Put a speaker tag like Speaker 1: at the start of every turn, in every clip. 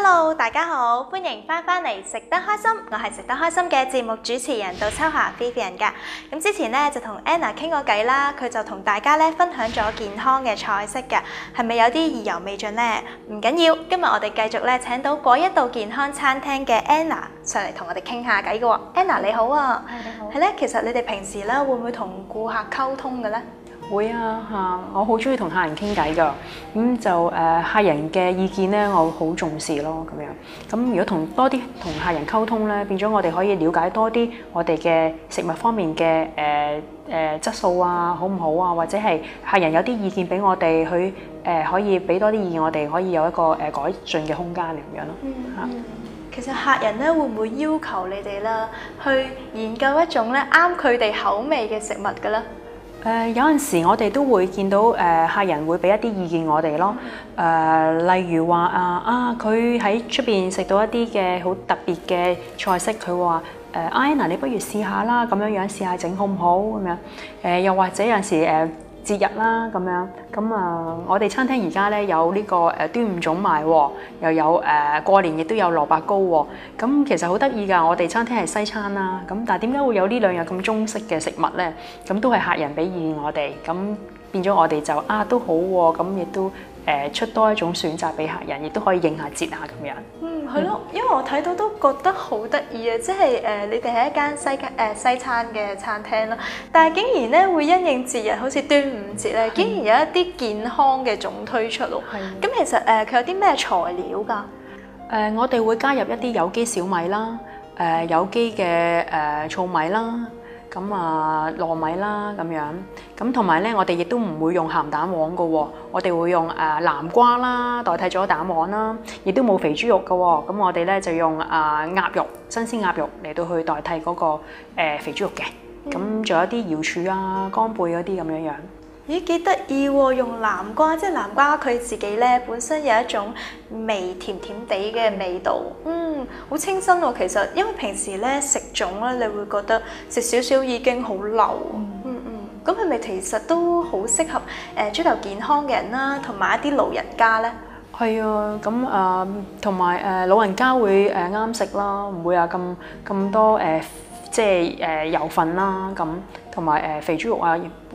Speaker 1: Hello， 大家好，歡迎翻嚟食得開心，我係食得開心嘅節目主持人杜秋霞 Vivian 㗎。咁之前咧就同 Anna 傾過偈啦，佢就同大家咧分享咗健康嘅菜式㗎，係咪有啲意猶未盡呢？唔緊要，今日我哋繼續咧請到果一道健康餐廳嘅 Anna 上嚟同我哋傾下偈嘅喎。Anna 你好啊，
Speaker 2: 係你好。
Speaker 1: 係咧，其實你哋平時咧會唔會同顧客溝通嘅咧？
Speaker 2: 會啊嚇，我好中意同客人傾偈㗎，咁就客人嘅意見咧，我好重視咯咁樣。咁如果多啲同客人溝通咧，變咗我哋可以了解多啲我哋嘅食物方面嘅質素啊，好唔好啊？或者係客人有啲意見俾我哋，佢可以俾多啲意見，我哋可以有一個改進嘅空間咁樣咯嚇。
Speaker 1: 其實客人咧會唔會要求你哋啦，去研究一種咧啱佢哋口味嘅食物嘅咧？
Speaker 2: 有陣時我哋都會見到客人會俾一啲意見我哋咯，例如話佢喺出邊食到一啲嘅好特別嘅菜式，佢話Anna 你不如試下啦，咁樣試下整好唔好咁樣？又或者有陣時節日啦咁樣，咁我哋餐廳而家咧有呢個端午粽賣喎，又有過年亦都有蘿蔔糕喎，咁其實好得意㗎。我哋餐廳係西餐啦，咁但係點解會有呢兩樣咁中式嘅食物咧？咁都係客人俾意見我哋，咁變咗我哋就都好喎，咁亦都出多一種選擇俾客人，亦都可以應下節下咁樣。
Speaker 1: 係咯，因為我睇到都覺得好得意啊！即係你哋係一間西餐嘅餐廳啦，但係竟然咧會因應節日，好似端午節咧，竟然有一啲健康嘅粽推出咯。咁其實佢有啲咩材料㗎？
Speaker 2: 我哋會加入一啲有機小米啦，有機嘅糙米啦。咁糯米啦咁樣，咁同埋咧，我哋亦都唔會用鹹蛋黃嘅喎，我哋會用南瓜啦代替咗蛋黃啦，亦都冇肥豬肉嘅喎，咁我哋咧就用鴨肉，新鮮鴨肉嚟到去代替嗰個肥豬肉嘅，咁仲有一啲瑤柱啊、乾貝嗰啲咁樣樣。
Speaker 1: 咦，幾得意喎！用南瓜，即係南瓜佢自己咧本身有一種微甜甜地嘅味道，好清新喎。其實因為平時咧食粽咧，你會覺得食少少已經好流，咁係咪其實都好適合追求健康嘅人啦，同埋一啲老人家咧？
Speaker 2: 係啊，咁同埋老人家會啱食啦，唔會有咁多即係油份啦，咁同埋肥豬肉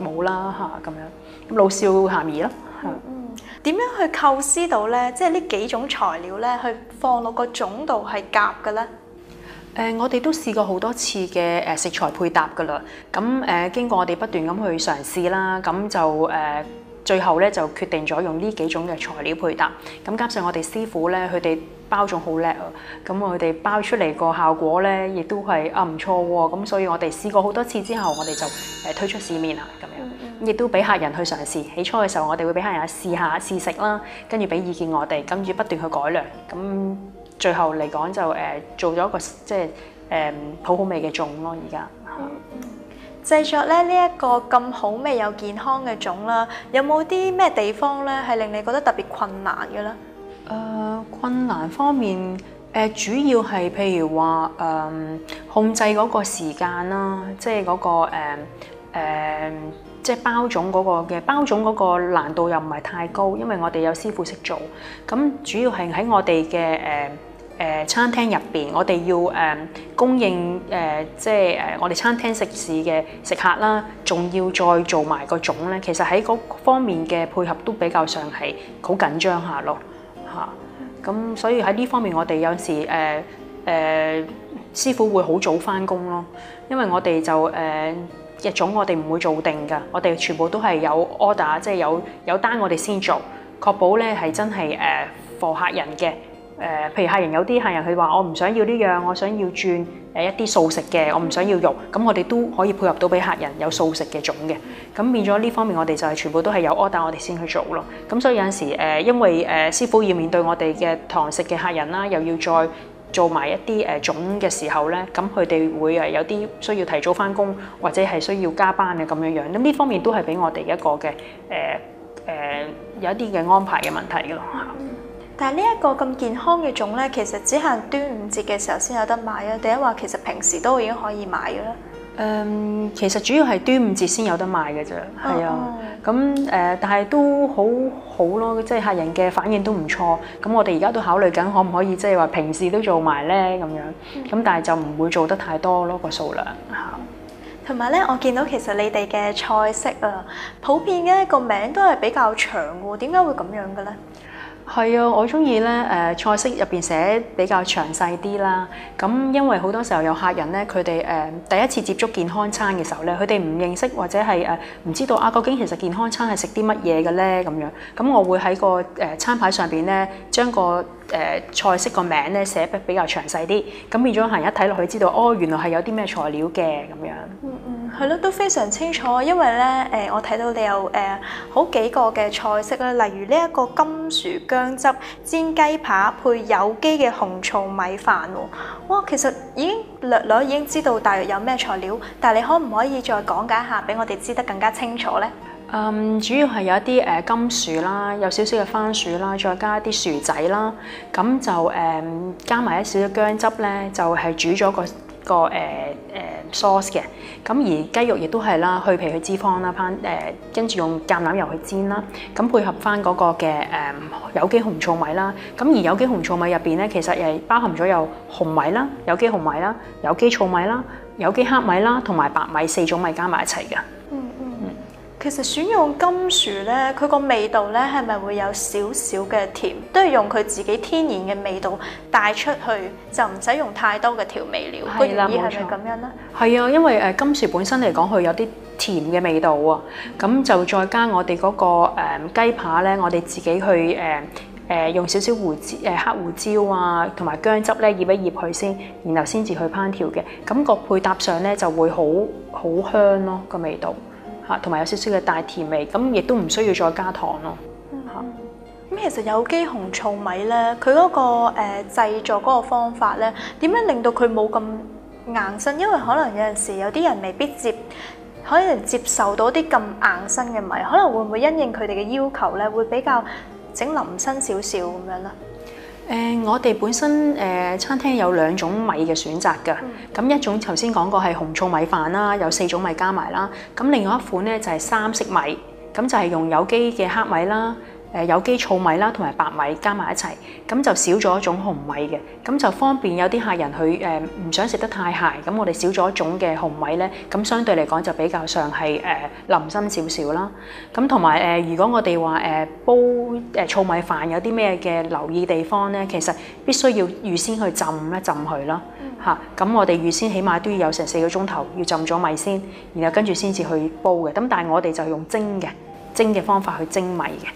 Speaker 2: 冇啦嚇咁樣，老少咸宜咯。
Speaker 1: 點樣去構思到咧？即係呢幾種材料咧，去放落個粽度係夾嘅咧？
Speaker 2: 我哋都試過好多次嘅食材配搭㗎啦。咁經過我哋不斷咁去嘗試啦，咁就最後咧就決定咗用呢幾種嘅材料配搭。咁加上我哋師傅咧，佢哋包粽好叻啊！咁佢哋包出嚟個效果咧，亦都係唔錯喎。咁所以我哋試過好多次之後，我哋就推出市面啦咁樣。亦都俾客人去嘗試。起初嘅時候，我哋會俾客人試食啦，跟住俾意見我哋，跟住不斷去改良。咁最後嚟講就做咗一個即係好好味嘅粽咯。而家
Speaker 1: 製作咧呢一個咁好味又健康嘅粽啦，有冇啲咩地方咧係令你覺得特別困難嘅咧？
Speaker 2: 困難方面，主要係譬如話控制嗰個時間啦，即係嗰個即係包粽嗰個難度又唔係太高，因為我哋有師傅識做。咁主要係喺我哋嘅餐廳入邊，我哋要供應即係我哋餐廳食肆嘅食客啦，仲要再做埋個粽咧。其實喺嗰方面嘅配合都比較上係好緊張下咯嚇。咁所以喺呢方面，我哋有時師傅會好早返工咯，因為我哋就日粽我哋唔會做定㗎，我哋全部都係有 order， 即係有單我哋先做，確保咧係真係貨客人嘅。譬如有啲客人佢話我唔想要呢樣，我想要轉一啲素食嘅，我唔想要肉，咁我哋都可以配合到俾客人有素食嘅粽嘅。咁變咗呢方面，我哋就係全部都係有 order，我哋先去做咯。咁所以有陣時因為師傅要面對我哋嘅堂食嘅客人啦，又要再做埋一啲粽嘅時候咧，咁佢哋會有啲需要提早返工，或者係需要加班嘅咁樣樣。咁呢方面都係俾我哋一個嘅有一啲嘅安排嘅問題嘅咯。
Speaker 1: 但係呢一個咁健康嘅粽咧，其實只限端午節嘅時候先有得買啊，定係話其實平時都已經可以買嘅咧？
Speaker 2: 其實主要係端午節先有得賣嘅啫，係啊。咁但係都好好咯，即係客人嘅反應都唔錯。咁我哋而家都考慮緊，可唔可以即係話平時都做埋咧咁樣。咁但係就唔會做得太多咯，個數量嚇。
Speaker 1: 同埋咧，我見到其實你哋嘅菜式啊，普遍嘅個名都係比較長喎，點解會咁樣嘅咧？
Speaker 2: 係啊，我中意咧菜式入邊寫比較詳細啲啦。咁因為好多時候有客人咧，佢哋第一次接觸健康餐嘅時候咧，佢哋唔認識或者係唔知道啊，究竟其實健康餐係食啲乜嘢嘅咧咁樣。咁我會喺個餐牌上邊咧，將個菜式個名咧寫得比較詳細啲。咁變咗客人一睇落去知道，哦，原來係有啲咩材料嘅咁樣。
Speaker 1: 係咯，都非常清楚，因為咧我睇到你有好幾個嘅菜式啦，例如呢一個金薯薑汁煎雞扒配有機嘅紅糙米飯喎。哇，其實已經略已經知道大約有咩材料，但係你可唔可以再講解一下俾我哋知得更加清楚咧？
Speaker 2: 主要係有一啲金薯啦，有少少嘅番薯啦，再加一啲薯仔啦，咁就加埋一少少薑汁咧，就係煮咗個sauce 嘅。咁而雞肉亦都係啦，去皮去脂肪啦，跟住用橄欖油去煎啦，咁配合翻嗰個嘅有機紅糙米啦。咁而有機紅糙米入邊咧，其實係包含咗有紅米啦、有機紅米啦、有機糙米啦、有機黑米啦，同埋白米4種米加埋一齊嘅。
Speaker 1: 其實選用金薯咧，佢個味道咧係咪會有少少嘅甜？都係用佢自己天然嘅味道帶出去，就唔使用太多嘅調味料。個原意係咪咁樣咧？係
Speaker 2: 啊，因為金薯本身嚟講，佢有啲甜嘅味道啊，咁就再加我哋嗰個雞扒咧，我哋自己去用少少黑胡椒啊，同埋薑汁咧醃一醃佢先，然後先至去烹調嘅。咁個配搭上咧就會好香咯，個味道。同埋有少少嘅帶甜味，咁亦都唔需要再加糖咯。咁
Speaker 1: 其實有機紅糙米咧，佢嗰個製作嗰個方法咧，點樣令到佢冇咁硬身？因為可能有陣時有啲人未必可能接受到啲咁硬身嘅米，可能會唔會因應佢哋嘅要求咧，會比較整腍身少少咁樣咧？
Speaker 2: 我哋本身餐廳有2種米嘅選擇㗎，咁一種頭先講過係紅糙米飯啦，有4種米加埋啦，咁另外一款咧就係3色米，咁就係用有機嘅黑米啦。有機糙米啦，同埋白米加埋一齊，咁就少咗一種紅米嘅，咁就方便有啲客人佢唔想食得太鹹，咁我哋少咗一種嘅紅米咧，咁相對嚟講就比較上係腍身少少啦。咁同埋如果我哋話煲糙米飯有啲咩嘅留意地方咧，其實必須要預先去浸佢啦嚇。咁我哋預先起碼都要有成4個鐘頭要浸咗米先，然後跟住先至去煲嘅。咁但係我哋就用蒸嘅方法去蒸米嘅。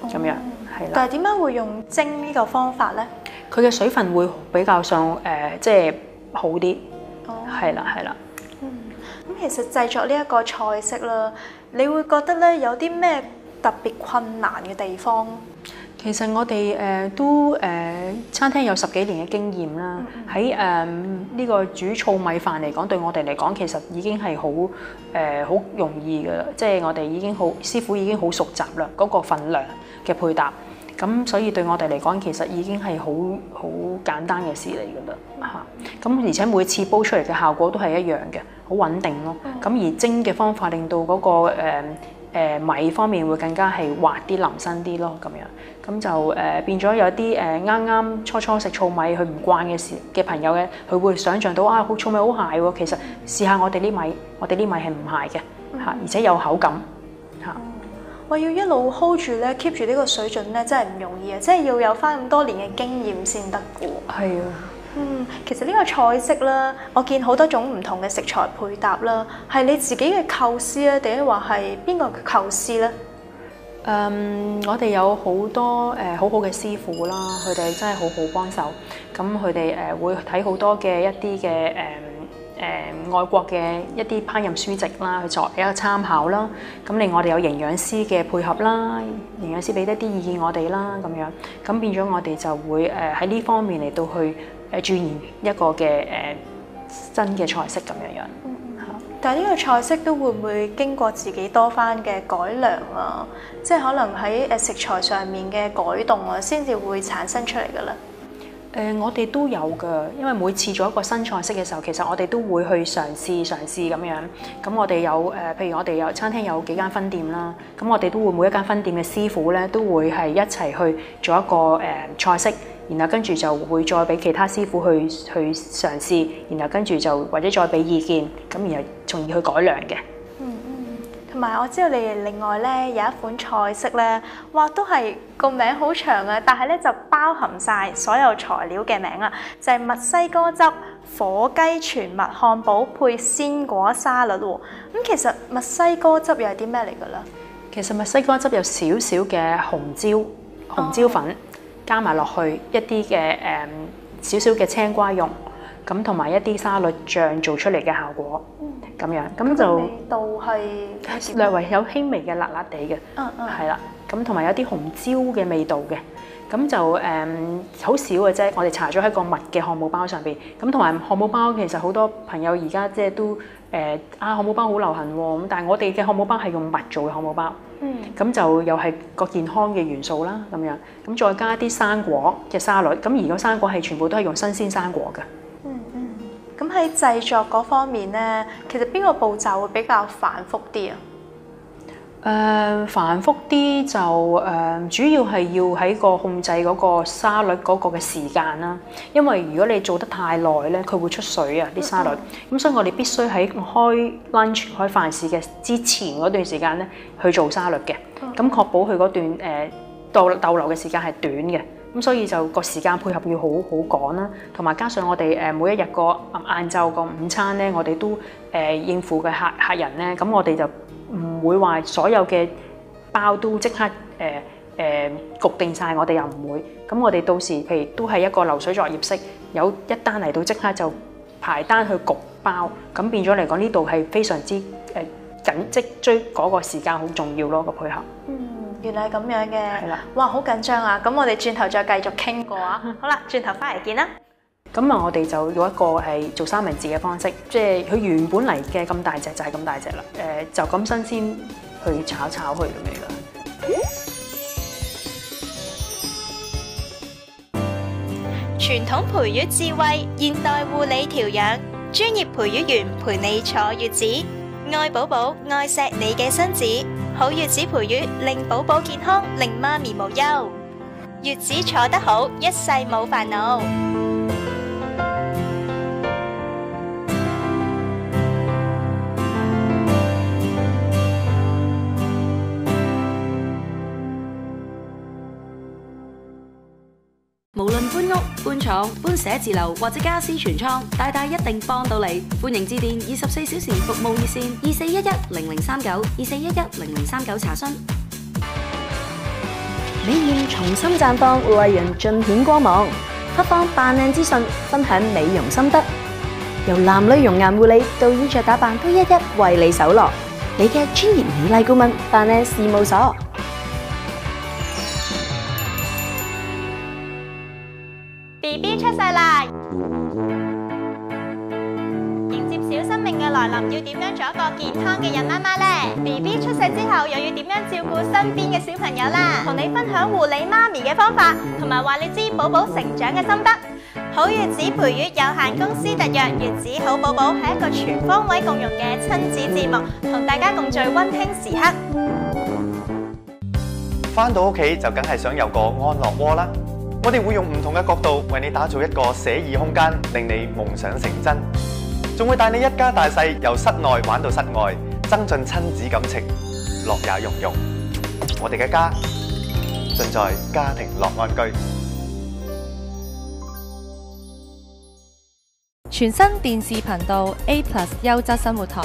Speaker 2: 咁樣係啦，
Speaker 1: 但係點解會用蒸呢個方法咧？
Speaker 2: 佢嘅水分會比較上即係好啲，係啦。
Speaker 1: 咁其實製作呢一個菜式啦，你會覺得咧有啲咩特別困難嘅地方？
Speaker 2: 其實我哋都餐廳有10幾年嘅經驗啦，喺呢個煮糙米飯嚟講，對我哋嚟講其實已經係好容易㗎啦，即係我哋已經師傅已經好熟習啦，嗰個份量嘅配搭，咁所以對我哋嚟講其實已經係好簡單嘅事嚟㗎啦嚇。咁而且每次煲出嚟嘅效果都係一樣嘅，好穩定咯。咁而蒸嘅方法令到嗰個米方面會更加係滑啲、腍身啲咯，咁樣咁就變咗有啲啱初食糙米佢唔慣嘅朋友咧，佢會想像到啊，糙米好鹹喎。其實試下我哋啲米係唔鹹嘅嚇，而且有口感嚇。
Speaker 1: 我要一路 hold 住咧 ，keep 住呢個水準咧，真係唔容易啊！即係要有翻咁多年嘅經驗先得嘅喎。
Speaker 2: 係啊。
Speaker 1: 其實呢個菜式啦，我見好多種唔同嘅食材配搭啦，係你自己嘅構思啊，定係話係邊個嘅構思咧？
Speaker 2: 我哋有好多好好嘅師傅啦，佢哋真係好好幫手。咁佢哋會睇好多嘅一啲嘅外國嘅一啲烹飪書籍啦，去作為一個參考啦。咁另外我哋有營養師嘅配合啦，營養師俾一啲意見我哋啦，咁樣咁變咗我哋就會喺呢方面嚟到去鑽研一個嘅新嘅菜式咁樣樣。
Speaker 1: 但係呢個菜式都會唔會經過自己多番嘅改良啊？即係可能喺食材上面嘅改動啊，先至會產生出嚟㗎啦。
Speaker 2: 我哋都有㗎，因為每次做一個新菜式嘅時候，其實我哋都會去嘗試咁樣。咁我哋有譬如我哋有餐廳有幾間分店啦，咁我哋都會每一間分店嘅師傅咧，都會係一齊去做一個菜式，然後跟住就會再俾其他師傅去嘗試，然後跟住就或者再俾意見，咁然後從而去改良嘅。
Speaker 1: 同埋我知道你哋另外咧有一款菜式咧，哇都係個名好長啊，但係咧就包含晒所有材料嘅名啊，就係墨西哥汁火雞全麥漢堡配鮮果沙律喎。咁其實墨西哥汁又係啲咩嚟㗎啦？
Speaker 2: 其實墨西哥汁有少少嘅紅椒粉，加埋落去一啲嘅少少嘅青瓜蓉，咁同埋一啲沙律醬做出嚟嘅效果。咁樣，咁就
Speaker 1: 味道係
Speaker 2: 略為有輕微嘅辣辣地嘅，係啦，咁同埋有啲紅椒嘅味道嘅，咁就好少嘅啫。我哋搽咗喺個蜜嘅漢堡包上邊，咁同埋漢堡包其實好多朋友而家即係都漢堡包好流行喎，咁但係我哋嘅漢堡包係用蜜做嘅漢堡包，咁就又係個健康嘅元素啦，咁樣，咁再加啲生果嘅沙律，咁而個生果係全部都係用新鮮生果嘅。
Speaker 1: 咁喺製作嗰方面咧，其實邊個步驟會比較繁複啲啊？
Speaker 2: 繁複啲就主要係要喺個控制嗰個沙律嗰個嘅時間啦。因為如果你做得太耐咧，佢會出水啊啲沙律。咁所以我哋必須喺開 lunch 開飯市嘅之前嗰段時間咧去做沙律嘅。咁確保佢嗰段逗留嘅時間係短嘅。咁所以就個時間配合要好趕啦，同埋加上我哋每一日個晏晝個午餐咧，我哋都應付嘅客人咧，咁我哋就唔會話所有嘅包都即刻焗定晒，我哋又唔會。咁我哋到時譬如都係一個流水作業式，有一單嚟到即刻就排單去焗包，咁變咗嚟講呢度係非常之緊即追嗰個時間好重要咯，個配合。
Speaker 1: 原來係咁樣嘅，
Speaker 2: 係啦，
Speaker 1: 哇，好緊張啊！咁我哋轉頭再繼續傾過啊。好啦，轉頭翻嚟見啦。
Speaker 2: 咁啊，我哋就用一個係做三文治嘅方式，即係佢原本嚟嘅咁大隻就係咁大隻啦。就咁新鮮去炒佢咁樣啦。
Speaker 1: 傳統培育智慧，現代護理調養，專業培育員陪你坐月子，愛寶寶，愛錫你嘅親子。好月子培育，令寶寶健康，令媽咪無憂。月子坐得好，一世冇煩惱。
Speaker 3: 無論搬屋、搬廠、搬寫字樓或者家私全倉，大大一定幫到你。歡迎致電24小時服務熱線24110039 24110039查詢。
Speaker 4: 美豔重新綻放，為人盡顯光芒。發放扮靚資訊，分享美容心得，由男女容顏護理到衣着打扮，都一一為你搜羅。你嘅專業美麗顧問，扮靚事務所。
Speaker 1: BB 出世啦！迎接小生命嘅來臨，要點樣做一個健康嘅孕媽媽呢？ BB 出世之後又要點樣照顧身邊嘅小朋友啦？同你分享護理媽咪嘅方法，同埋話你知寶寶成長嘅心得。好月子培育有限公司特約月子好寶寶係一個全方位共融嘅親子節目，同大家共聚溫馨時刻。
Speaker 5: 返到屋企就梗係想有個安樂窩啦。我哋會用唔同嘅角度為你打造一個寫意空間，令你夢想成真。仲會帶你一家大細由室內玩到室外，增進親子感情，樂也融融。我哋嘅家盡在家庭樂安居。
Speaker 6: 全新電視頻道 A+ 優質生活台，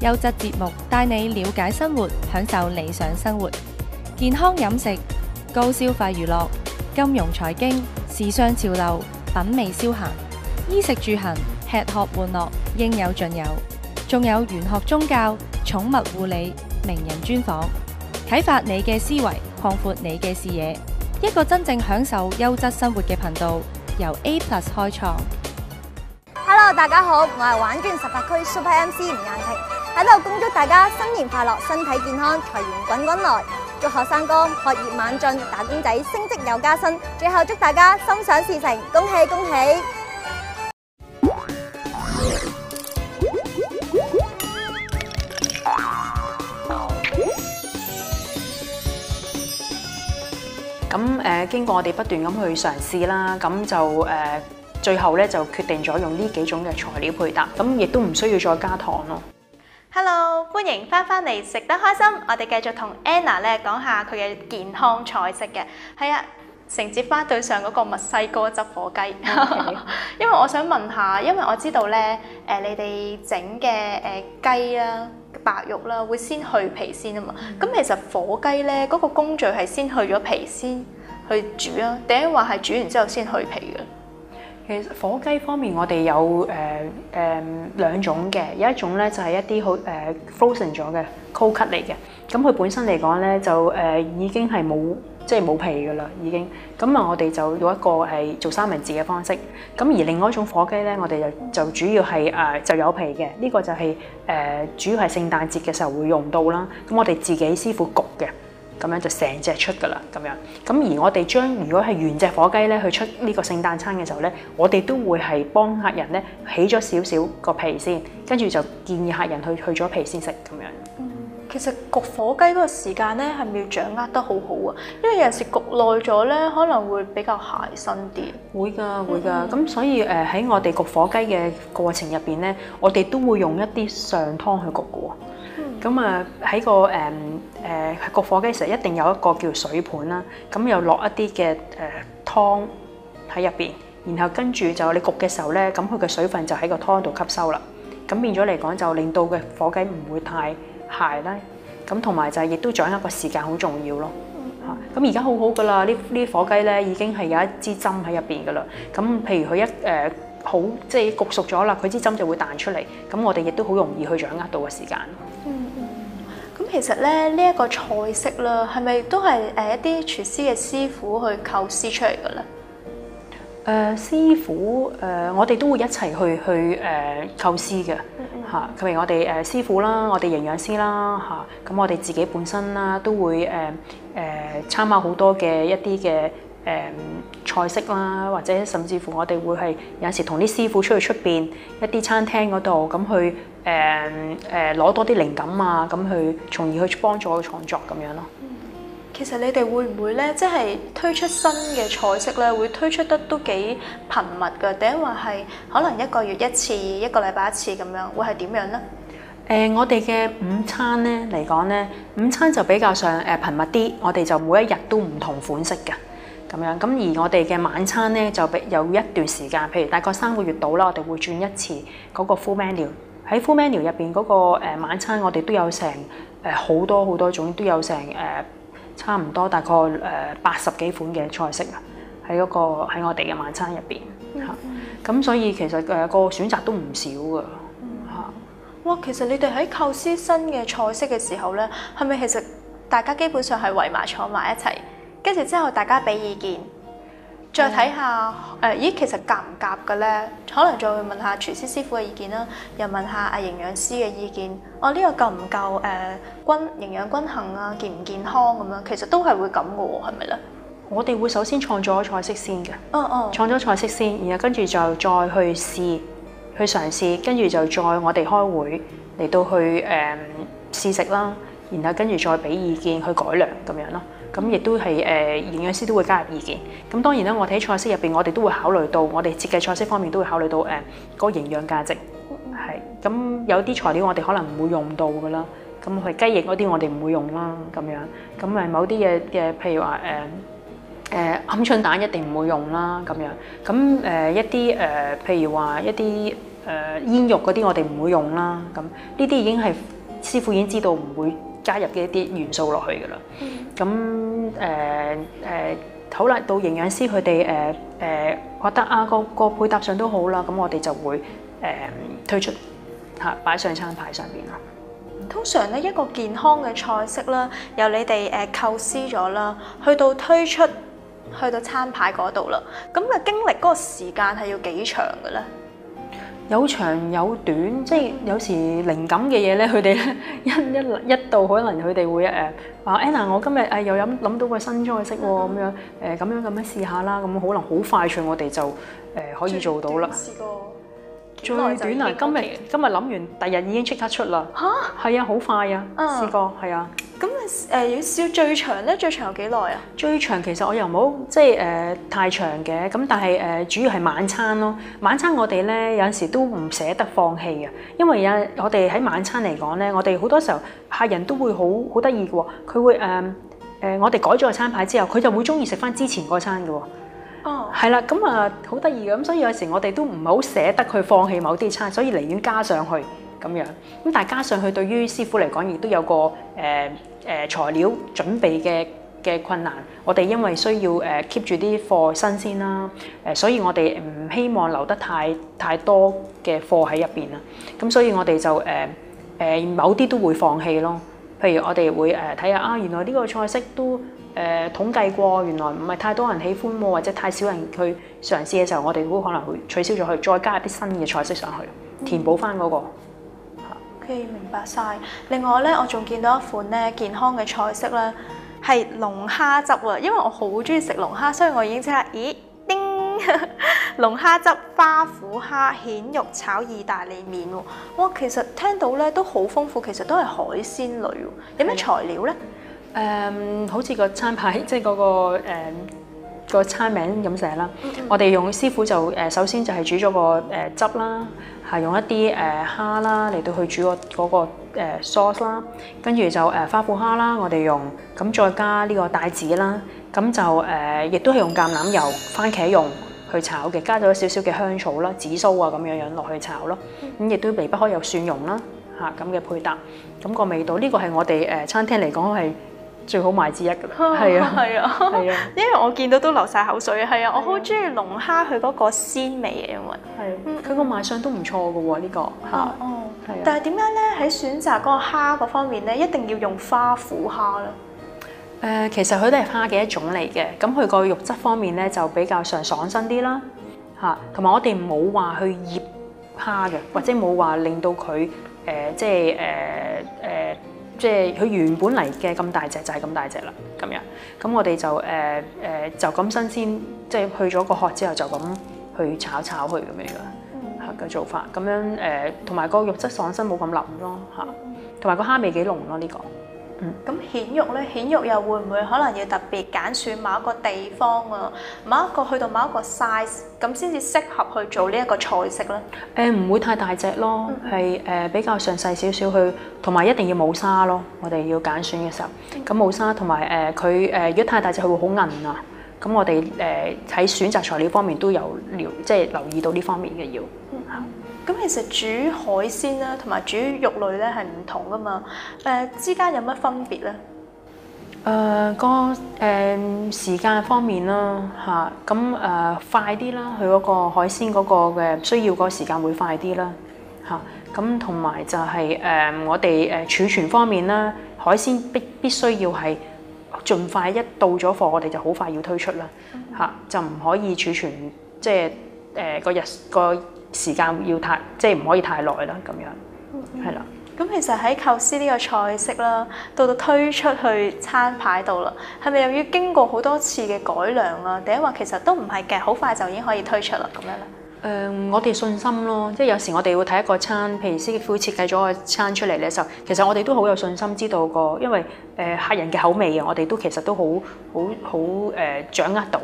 Speaker 6: 優質節目帶你了解生活，享受理想生活。健康飲食、高消費娛樂、金融財經、時尚潮流、品味消閒、衣食住行、吃喝玩樂，應有盡有。仲有玄學宗教、寵物護理、名人專訪，啟發你嘅思維，擴闊你嘅視野。一個真正享受優質生活嘅頻道，由 A+ 開創。
Speaker 7: Hello， 大家好，我係玩轉18區 Super MC 吳雁婷，喺度恭祝大家新年快樂，身體健康，財源滾滾來。祝學生哥學業猛進，打工仔升職又加薪。最後祝大家心想事成，恭喜恭喜！
Speaker 2: 咁經過我哋不斷咁去嘗試啦，咁就最後咧就決定咗用呢幾種嘅材料配搭，咁亦都唔需要再加糖咯。
Speaker 1: Hello， 歡迎翻嚟食得開心，我哋繼續同 Anna 咧講下佢嘅健康菜式嘅。係啊，承接翻對上嗰個墨西哥汁火雞。Okay. 因為我想問下，因為我知道咧你哋整嘅雞啦、白肉啦，會先去皮先啊嘛。咁其實火雞咧嗰個工序係先去咗皮先去煮啊，定係話係煮完之後先去皮嘅？
Speaker 2: 其實火雞方面，我哋有兩種嘅，有一種咧就係一啲好frozen 咗嘅 cold cut 嚟嘅，咁佢本身嚟講咧就已經係冇皮噶啦，已經。咁啊，我哋就用一個係做三文治嘅方式。咁而另外一種火雞咧，我哋就主要係就有皮嘅，呢個就係主要係聖誕節嘅時候會用到啦。咁我哋自己師傅焗嘅。咁樣就成隻出㗎啦，咁樣。咁而我哋如果係原隻火雞咧去出呢個聖誕餐嘅時候咧，我哋都會係幫客人咧起咗少少個皮先，跟住就建議客人去咗皮先食咁樣。
Speaker 1: 其實焗火雞嗰個時間咧係咪要掌握得好好啊？因為有陣時焗耐咗咧，可能會比較鞋身啲。會㗎。咁所以喺我哋焗火雞嘅過程入邊咧，我哋都會用一啲上湯去焗嘅喎。咁啊喺個焗火雞時一定有一個叫水盤啦，咁又落一啲嘅湯喺入邊，然後跟住就你焗嘅時候咧，咁佢嘅水分就喺個湯度吸收啦，咁變咗嚟講就令到嘅火雞唔會太鞋啦，咁同埋就係亦都掌握個時間好重要咯。嚇，咁而家好好噶啦，呢火雞咧已經係有一支針喺入邊噶啦，咁譬如佢好即係焗熟咗啦，佢支針就會彈出嚟，咁我哋亦都好容易去掌握到個時間。咁其實咧呢一個菜式啦，係咪都係一啲廚師嘅師傅去構思出嚟嘅咧？
Speaker 2: 師傅我哋都會一齊去構思嘅嚇。譬如我哋師傅啦，我哋營養師啦嚇，咁我哋自己本身啦都會參考好多嘅一啲嘅菜式啦，或者甚至乎我哋會係有陣時同啲師傅出去出邊一啲餐廳嗰度咁去攞多啲靈感啊，咁去從而去幫助個創作咁樣咯。
Speaker 1: 其實你哋會唔會咧，即係推出新嘅菜式咧，會推出得都幾頻密㗎？定話係可能1個月1次、1個禮拜1次咁樣，會係點樣咧？
Speaker 2: 我哋嘅午餐咧嚟講咧，午餐就比較上頻密啲，我哋就每一日都唔同款式嘅咁樣。咁而我哋嘅晚餐咧就有一段時間，譬如大概3個月到啦，我哋會轉一次嗰個 full menu。喺 full menu 入邊嗰個晚餐，我哋都有成好多種，都有成差唔多大概80幾款嘅菜式啊，喺我哋嘅晚餐入邊嚇。咁所以其實個選擇都唔少㗎嚇。
Speaker 1: 哇！其實你哋喺構思新嘅菜式嘅時候咧，係咪其實大家基本上係圍埋坐埋一齊，跟住之後大家俾意見，再睇下咦其實夾唔夾嘅咧？可能再會問下廚師師傅嘅意見啦，又問下營養師嘅意見。呢個夠唔夠營養均衡啊？健唔健康咁樣？其實都係會咁嘅喎，係咪咧？
Speaker 2: 我哋會首先創作咗菜式先嘅。創咗菜式先，然後跟住就再去試。去嘗試，跟住就再我哋開會嚟到去試食啦，然後跟住再俾意見去改良咁樣咯。咁亦都係營養師都會加入意見。咁當然啦，我哋喺菜式入邊，我哋都會考慮到我哋設計菜式方面都會考慮到嗰個營養價值係。咁有啲材料我哋可能唔會用到噶啦。咁係雞翼嗰啲我哋唔會用啦咁樣。咁某啲嘅譬如話鵪鶉蛋一定唔會用啦咁樣，咁一啲譬如話一啲煙肉嗰啲我哋唔會用啦，咁呢啲已經係師傅已經知道唔會加入嘅一啲元素落去㗎啦。咁好啦，到營養師佢哋覺得個配搭上都好啦，咁我哋就會推出擺上餐牌上邊啦。
Speaker 1: 通常咧一個健康嘅菜式啦，由你哋構思咗啦，去到推出。去到餐牌嗰度啦，咁嘅經歷嗰個時間係要幾長嘅咧？
Speaker 2: 有長有短，即係有時靈感嘅嘢咧，佢哋咧一到可能佢哋會話 Anna， 我今日又諗到個新菜式喎，咁樣咁樣試下啦，咁可能好快脆，我哋就可以做到啦。
Speaker 1: 試過
Speaker 2: 最短啊！今日諗完，第日已經即刻出啦。嚇！係啊，好快啊！試過係啊。
Speaker 1: 咁要燒最長咧？最長有幾耐啊？
Speaker 2: 最長其實我又冇即係太長嘅，咁但係主要係晚餐咯。晚餐我哋咧有陣時都唔捨得放棄嘅，因為我哋喺晚餐嚟講咧，我哋好多時候客人都會好得意嘅喎，佢會我哋改咗個餐牌之後，佢就會中意食翻之前嗰餐嘅喎。哦，係啦，咁好得意嘅，咁所以有時我哋都唔係好捨得去放棄某啲餐，所以寧願加上去咁樣。咁但係加上去對於師傅嚟講，亦都有個材料準備嘅困難。我哋因為需要keep 住啲貨新鮮啦，所以我哋唔希望留得太多嘅貨喺入邊啦。咁所以我哋就某啲都會放棄咯。譬如我哋會睇下原來呢個菜式都統計過，原來唔係太多人喜歡喎，或者太少人去嘗試嘅時候，我哋都可能會取消咗佢，再加入啲新嘅菜式上去，填補翻嗰個。
Speaker 1: OK， 明白晒。另外咧，我仲見到一款咧健康嘅菜式咧，係龍蝦汁啊！因為我好中意食龍蝦，所以我已經即刻叮龍蝦汁花虎蝦蜆肉炒意大利麵喎。哇，其實聽到咧都好豐富，其實都係海鮮類喎。有咩材料咧？
Speaker 2: 好似個餐牌，即係嗰個餐名咁寫啦。我哋用師傅就首先就係煮咗個汁啦，係用一啲蝦啦嚟到去煮嗰個sauce 啦，跟住就花虎蝦啦，我哋用咁再加呢個帶子啦，咁就亦都係用橄欖油、番茄蓉去炒嘅，加咗少少嘅香草啦、紫蘇啊咁樣落去炒咯。咁亦都離不開有蒜蓉啦咁嘅配搭，咁個味道呢個係我哋餐廳嚟講係最好賣之一㗎啦，係啊，係啊，係啊，
Speaker 1: 因為我見到都流晒口水，係啊，我好中意龍蝦佢嗰個鮮味嘅，因為
Speaker 2: 佢個賣相都唔錯嘅喎，呢個係啊。
Speaker 1: 但係點解咧喺選擇嗰個蝦嗰方面咧，一定要用花虎蝦咧？
Speaker 2: 其實佢都係蝦嘅一種嚟嘅，咁佢個肉質方面咧就比較上爽身啲啦，同埋我哋冇話去醃蝦嘅，或者冇話令到佢即係佢原本嚟嘅咁大隻就係咁大隻啦，咁樣。咁我哋就咁新鮮，即係去咗個殼之後就咁去炒佢咁樣嘅做法。咁樣同埋個肉質爽身冇咁腍咯嚇，同埋個蝦味幾濃咯呢個。
Speaker 1: 咁蜆肉咧，蜆肉又會唔會可能要特別揀選某一個地方啊，去到某一個 size 咁先至適合去做呢一個菜式咧？
Speaker 2: 唔會太大隻咯，係比較上細少少去，同埋一定要冇沙咯。我哋要揀選嘅時候，咁冇沙同埋佢如果太大隻佢會好韌啊。咁我哋喺選擇材料方面都有即係留意到呢方面嘅要。
Speaker 1: 咁其實煮海鮮啦，同埋煮肉類咧係唔同噶嘛，之間有乜分別咧？
Speaker 2: 時間方面啦嚇，咁快啲啦，佢嗰個海鮮嗰個嘅需要個時間會快啲啦嚇，咁同埋就係我哋儲存方面啦，海鮮必須要係盡快一到咗貨，我哋就好快要推出啦嚇，就唔可以儲存即係個時間要即係唔可以太耐啦，咁樣係啦。
Speaker 1: 咁其實喺構思呢個菜式啦，到推出去餐牌度啦，係咪又要經過好多次嘅改良啊？定係話其實都唔係嘅，好快就已經可以推出啦咁樣咧？
Speaker 2: 我哋信心咯，即係有時我哋會睇一個餐，譬如師傅設計咗個餐出嚟咧，就其實我哋都好有信心知道因為客人嘅口味啊，我哋都其實都好掌握到，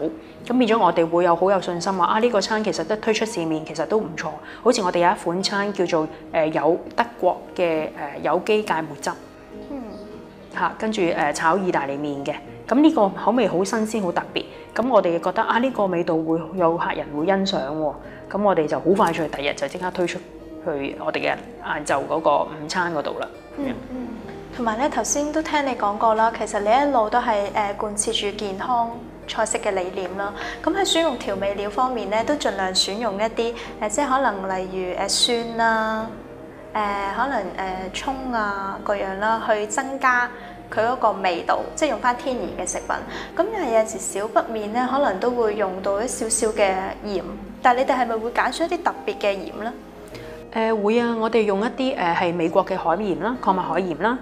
Speaker 2: 咁變咗我哋會好有信心話呢個餐其實都推出市面，其實都唔錯。好似我哋有一款餐叫做有德國嘅有機芥末汁，跟住炒意大利麵嘅，咁呢個口味好新鮮好特別，咁我哋覺得呢個味道會有客人會欣賞喎。咁我哋就好快脆，第日就即刻推出去我哋嘅晏晝嗰個午餐嗰度啦。
Speaker 1: 同埋咧，頭先都聽你講過啦，其實你一路都係貫徹住健康菜式嘅理念啦。咁喺選用調味料方面咧，都盡量選用一啲即係可能例如蒜啦，可能葱啊各樣啦，去增加佢嗰個味道，即係用翻天然嘅食品。咁但係有陣時少不免咧，可能都會用到一少少嘅鹽。但係你哋係咪會揀選一啲特別嘅鹽咧？
Speaker 2: 會啊，我哋用一啲係美國嘅海鹽啦，礦物海鹽啦。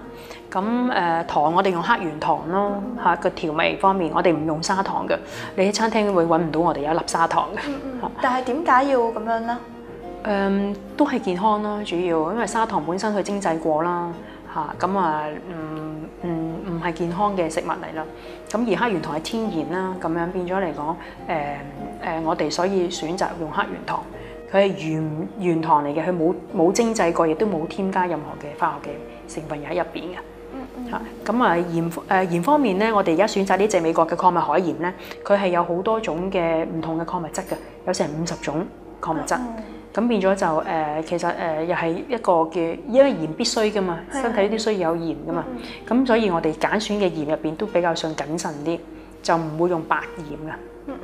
Speaker 2: 咁糖我哋用黑鉛糖咯，嚇個調味方面我哋唔用砂糖嘅。你喺餐廳會揾唔到我哋有一粒砂糖嘅。
Speaker 1: 但係點解要咁樣呢？
Speaker 2: 都係健康啦，主要因為砂糖本身佢精製過啦，嚇咁唔係健康嘅食物嚟啦。咁而黑鉛糖係天然啦，咁樣變咗嚟講，我哋所以選擇用黑鉛糖。佢係原糖嚟嘅，佢冇精製過，亦都冇添加任何嘅化學嘅成分喺入邊嘅。嚇咁鹽方面咧，我哋而家選擇呢隻美國嘅礦物海鹽咧，佢係有好多種嘅唔同嘅礦物質嘅，有成50種礦物質。咁變咗就其實又係一個嘅，因為鹽必須噶嘛，身體都需要有鹽噶嘛。咁所以我哋揀選嘅鹽入邊都比較上謹慎啲，就唔會用白鹽噶。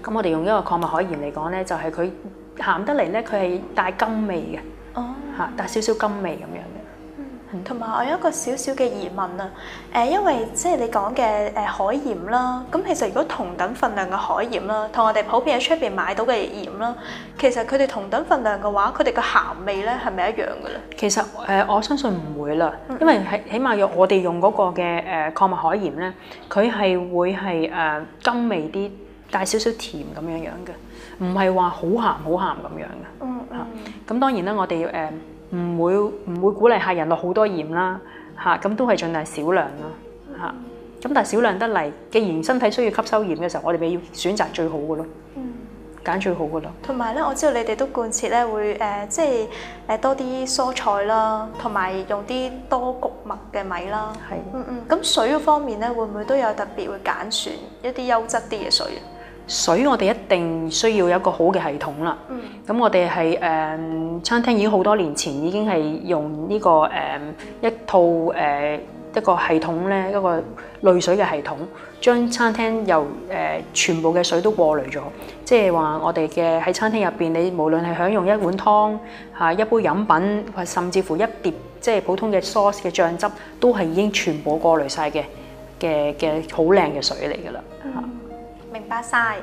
Speaker 2: 咁我哋用一個礦物海鹽嚟講咧，就係佢鹹得嚟咧，佢係帶甘味嘅。嚇，帶少少甘味咁樣嘅。
Speaker 1: 同埋我有一個少少嘅疑問啊，因為即係你講嘅海鹽啦，咁其實如果同等份量嘅海鹽啦，同我哋普遍喺出邊買到嘅鹽啦，其實佢哋同等份量嘅話，佢哋嘅鹹味咧係咪一樣嘅咧？
Speaker 2: 其實我相信唔會啦，因為起碼我哋用嗰個嘅礦物海鹽咧，佢係會係甘味啲，帶少少甜咁樣嘅，唔係話好鹹咁樣嘅。咁當然啦，我哋唔會鼓勵客人落好多鹽啦，嚇咁都係盡量少量啦，嚇咁但係少量得嚟，既然身體需要吸收鹽嘅時候，我哋咪要選擇最好嘅咯，揀最好嘅咯。
Speaker 1: 同埋咧，我知道你哋都貫徹咧會即係多啲蔬菜啦，同埋用啲多穀物嘅米啦。係。咁水嗰方面咧，會唔會都有特別會揀選一啲優質啲嘅水啊？
Speaker 2: 水我哋一定需要有一個好嘅系統啦。咁我哋係餐廳已經好多年前已經係用呢個一套一個系統咧，一個濾水嘅系統，將餐廳由全部嘅水都過濾咗。即係話我哋嘅喺餐廳入邊，你無論係享用一碗湯嚇、一杯飲品，或甚至乎一碟即係普通嘅 sauce 嘅醬汁，都係已經全部過濾晒嘅好靚嘅水嚟㗎啦。
Speaker 1: 明白晒。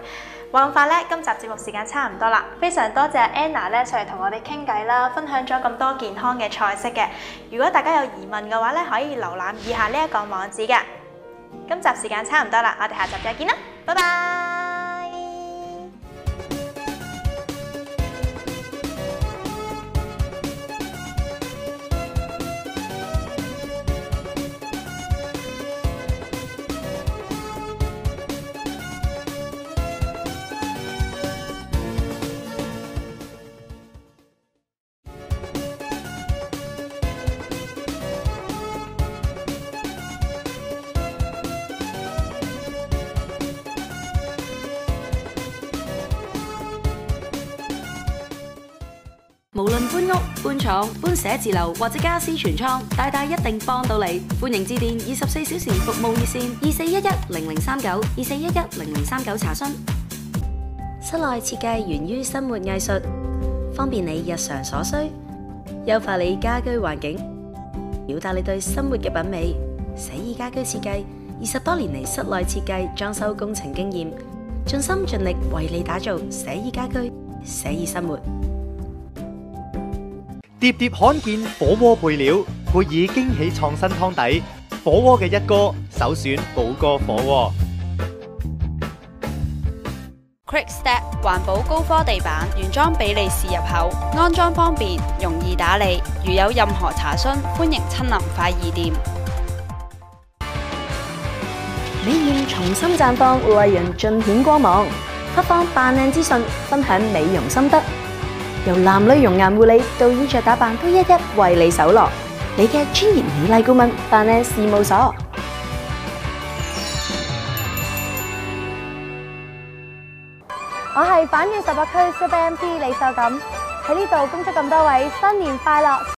Speaker 1: 話咁快咧，今集節目時間差唔多啦，非常多謝 Anna 咧上嚟同我哋傾偈啦，分享咗咁多健康嘅菜式嘅。如果大家有疑問嘅話咧，可以瀏覽以下呢一個網址嘅。今集時間差唔多啦，我哋下集再見啦，拜拜。
Speaker 3: 無論搬屋、搬廠、搬寫字樓或者家私全倉，大大一定幫到你。歡迎致電24小時服務熱線24110039 24110039查詢。
Speaker 4: 室內設計源於生活藝術，方便你日常所需，優化你家居環境，表達你對生活嘅品味。寫意家居設計20多年嚟室內設計裝修工程經驗，盡心盡力為你打造寫意家居、寫意生活。
Speaker 5: 碟碟罕見火鍋配料，配以驚喜創新湯底，火鍋嘅一哥首選寶哥火鍋。
Speaker 8: Quick Step 環保高科地板，原裝比利時入口，安裝方便，容易打理。如有任何查詢，歡迎親臨快易店。
Speaker 4: 美豔重新綻放，為人盡顯光芒。發放扮靚資訊，分享美容心得。由男女容顏護理到衣着打扮，都一一為你搜羅。你嘅專業美麗顧問，扮靚事務所。
Speaker 7: 我係反應18區 CBMP 李秀錦，喺呢度恭祝咁多位新年快樂！